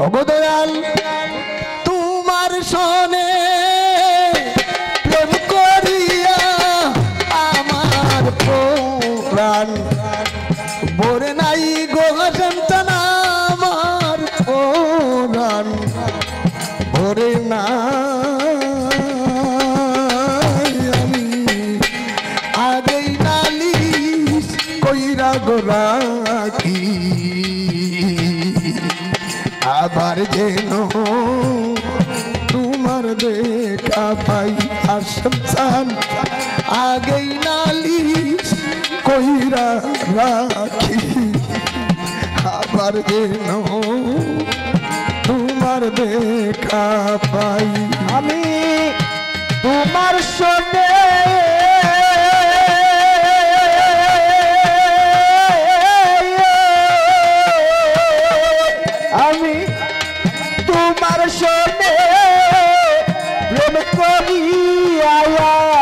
ভগদয়াল তোমার সনে প্রেম করিয়া আমার প্রাণ ভরে নাই গো সন্তান আমার প্রাণ ভরে না আমি আগেই নালিশ কইরা গোরাকি আবার যেন তোমার দেখা পাই আশান আগেই নালিশ কইরা রাখি আবার যেন তোমার দেখা পাই আমি তোমার সঙ্গে আমি তোমার সঙ্গে প্রেম করি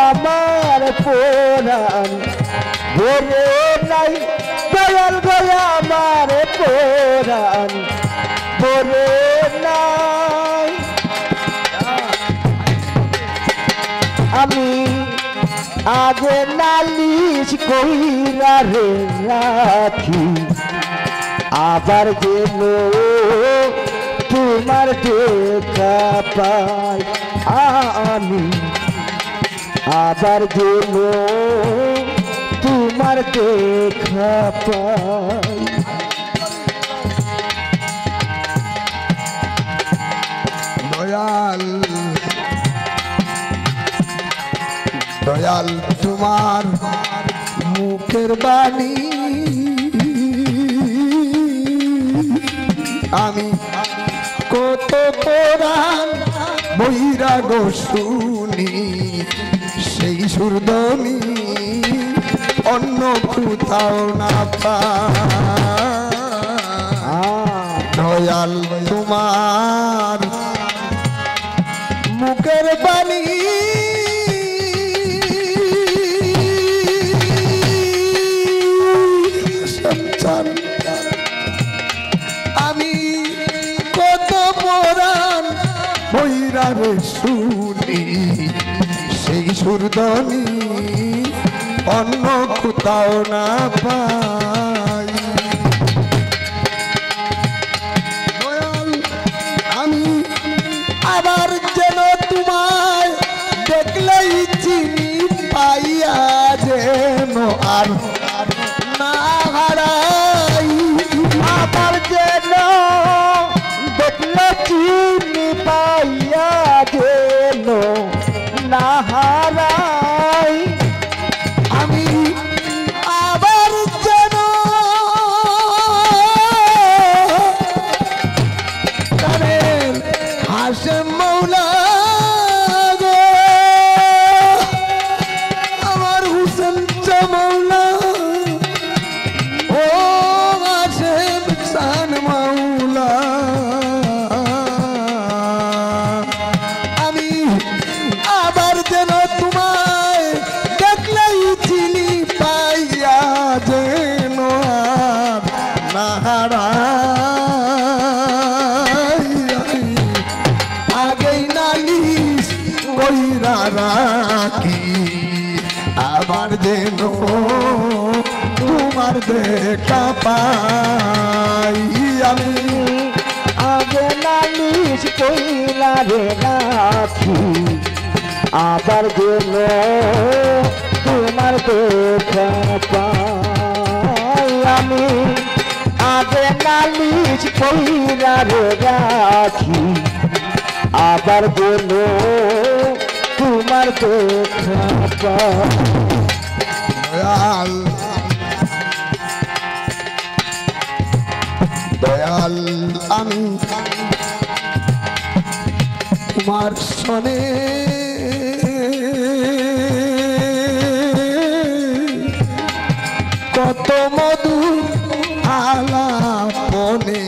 আমার পুরাণ ভরে নাই দয়াল গয়া আমার পুরাণ ভরে নাই আমি আগে নালিশ কইরা রে রাখি আবার যেন তোমার দেখা পাই আমি আবার যেন তোমার দেখা পাই দয়াল দয়াল তোমার মুখের বাণী আমি কত কোরআন বৈরাগ শুনি সেই সুরদনি অন্য কোথাও না পাই দয়াল তোমার মুখের বাণী আমি কত পুরাণ বৈরারে শুনি সেই সুরদনি অন্য কোথাও না পাই দয়াল আমি আবার যেন তোমায় দেখলেই চিনি পাইয়া যেন আর না হারাই আমার যেন দেখলে চিনি পাইয়া যেন না হারাই আমি আবার যেন হাসেম মৌলা গো আমার হুসেন মৌলা ও হাসেম শান মৌলা আমি আবার যেন তোমায় দেখলেই চিনি পাইয়া যেন আর না হারাই আগেই নালিশ কইরা রাখি আবার যেন তোমার দেখা পাই আমি আগে নালিশ কইলা রে রাখি আবার যেন তোমার দেখা পাই আমি আগে নালিশ কইলা রে রাখি আবার যেন তোমার দেখা পাই দয়াল দয়াল আমি তোমার সনে কত মধু আলাপনে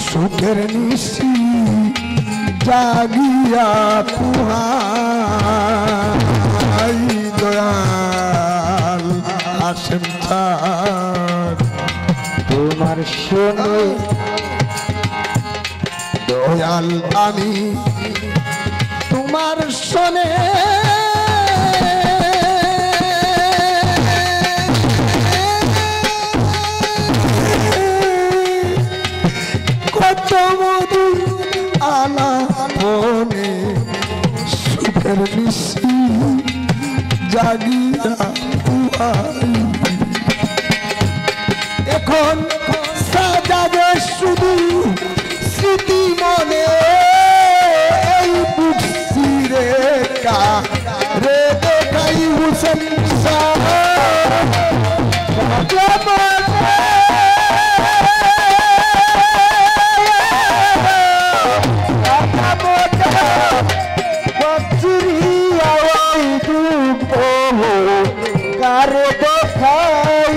সুখের নিশি জাগিয়া পুহাই দয়াল আসেম তোমার শোনে দয়াল আমি তোমার শোনে কত মধু আলাপনে সুখের নিশি জাগিয়া উহাই এখন সাজাবে শুধু স্মৃতি মনে এই বুক সিরে রে দেখাই হুসেন শাহ কারে দেখাই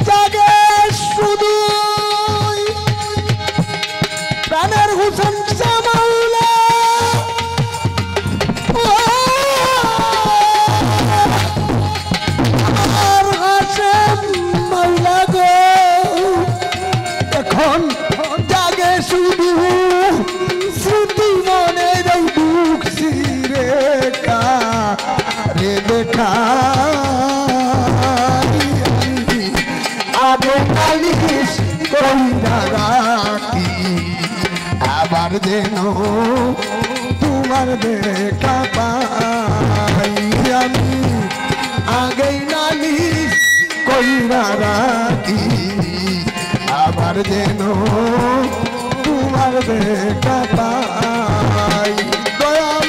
জাগে শুধু প্রাণের হুসেন শাহ মাওলা আর হাসেম মাওলা গো এখন জাগে শুধু স্মৃতি মনে দেই বুক সিরে রে দেখা আগে নালিশ কইরা রাখি আবার যেন তোমার দেখা পাই আমি আগেই নালিশ কইরা রাখি আবার যেন তোমার দেখা পাই দয়াল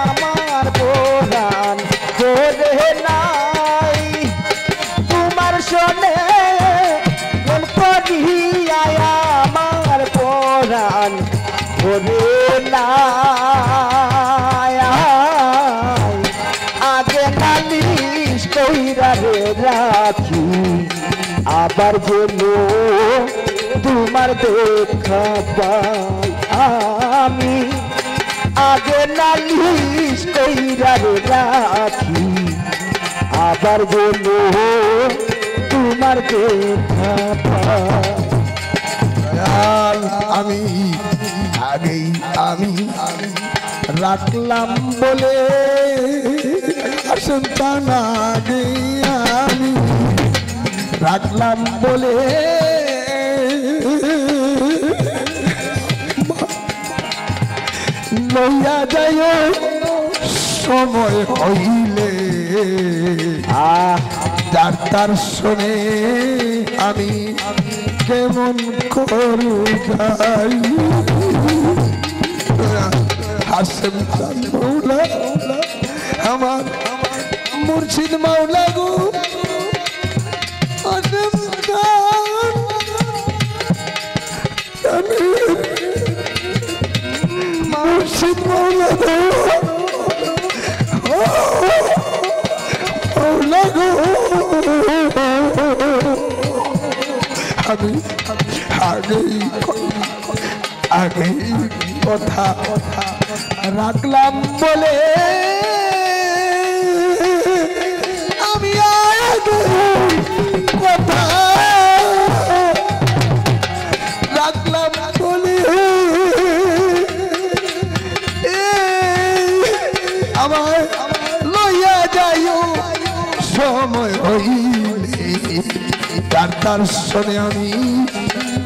আমার বোরান জোরে নাই তোমার শোনে আমার বোরান জোরে নাই আগে নালিশ কইরা রে রাখি আবার বলো তোমার দেখা পাই আমি আগে নালিশ কইরা রে রাখি আবার বলো তোমার দেখা পাই দয়াল আমি আগেই আমি রাখলাম বলে সন্তান আগে আমি রাখলাম বলে লইয়া যায় সময় হইলে যার তার শোনে আমি কেমন করু যাই হাসেম চাঁদ মাওলা আমার মুর্শিদ মাওলা গো হাসেম চাঁদ মুর্শিদ মাওলা গো মাওলা গো আমি আগেই কথা রাখলাম বলে আমি আগে কথা রাখলাম বলে আমার লইয়া যাইও সময় হইলে তার শোনে আমি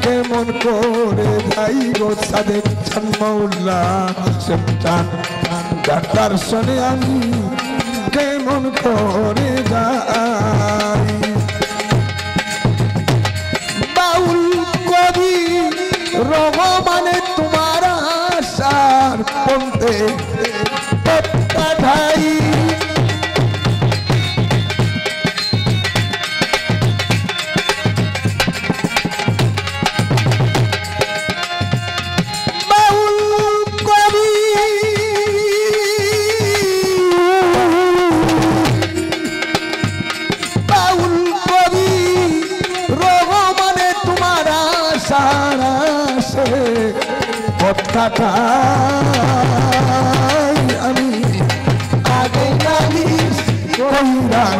কেমন করে যাই গো সাদেক চান মাওলা হাসেম চান তার শোনে আমি কেমন করে যাই বাউল কবি রহমানে তোমার আশার পন্থে পাঠাই কথাটাই আমি আগে নালিশ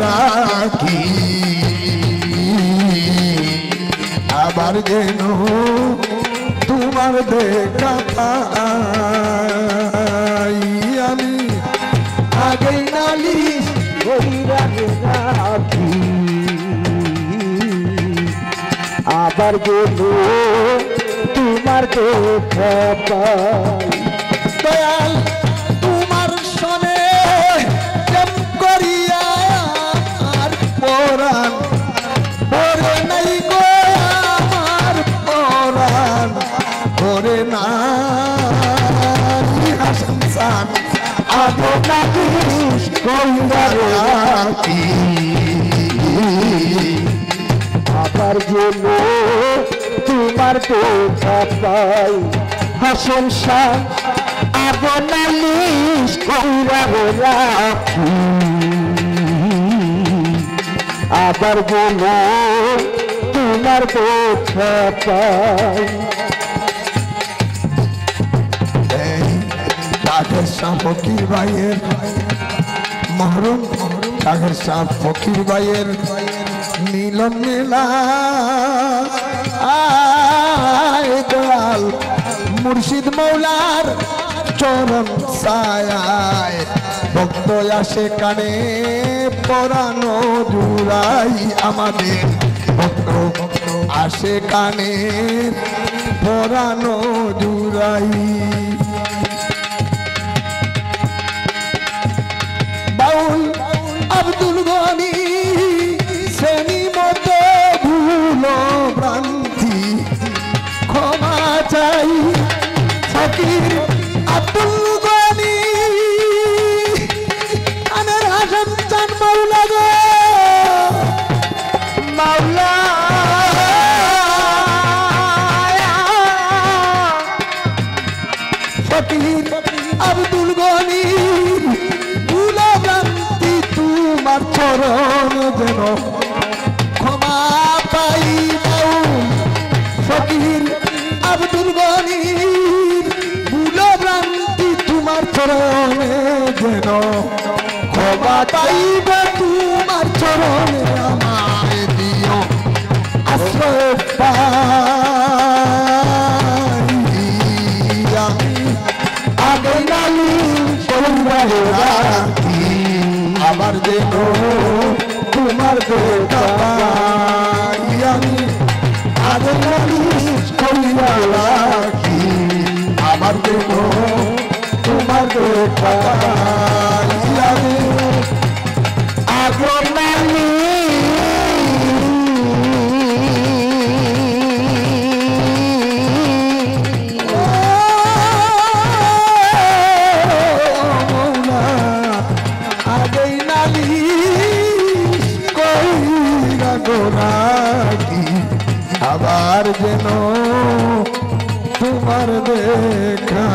রাখি আবার যেন তোমার দেখা পাই আমি আগেই নালিশ কইরা রাখি আবার যেন তোমার দেখা পাই দয়াল তোমার সনে প্রেম করিয়া আর পরাণ ভরে নাই গো আমার পরাণ ভরে নাই হাসান সান আগে নালিশ কইরা রাখি আবার যেন তোমার দেখা পাই হাসন শাহ আগে নালিশ কইরা রাখি আবার যেন তোমার দেখা পাই কাঠের সাপ ফকির ভাইয়ের মহরম কাঠের সাপ ফকির ভাইয়ের মিলন মেলা আয় দয়াল মুর্শিদ মৌলার চরণ ছায়ায় ভক্ত আসে কানে পরানো জুড়াই আমাদের ভক্ত আসে কানে পরানো জুড়াই বাউল আব্দুল গনি শ্রেণী মতো ভুল ভ্রান্তি ক্ষমা চাই ফকির আব্দুল গনি কানের হাসান চান মাওলা গো মাওলা ফকির আব্দুল গনি তোমার চরণ যেন ক্ষমা পাই বাউল ফকির আব্দুল গনির ভুল ভ্রান্তি তোমার চরণে যেন ক্ষমা পাইব তোমার চরণে আমায় দিও আশ্রয় পাই আমি আগে নালিশ কইরা রাখি আবার যেন তোমার দেখা পাই আমি আগে নালিশ কইরা রাখি আবার যেন তোমার দেখা পাই আমি আগে নালিশ রাখি আবার যেন তোমার দেখা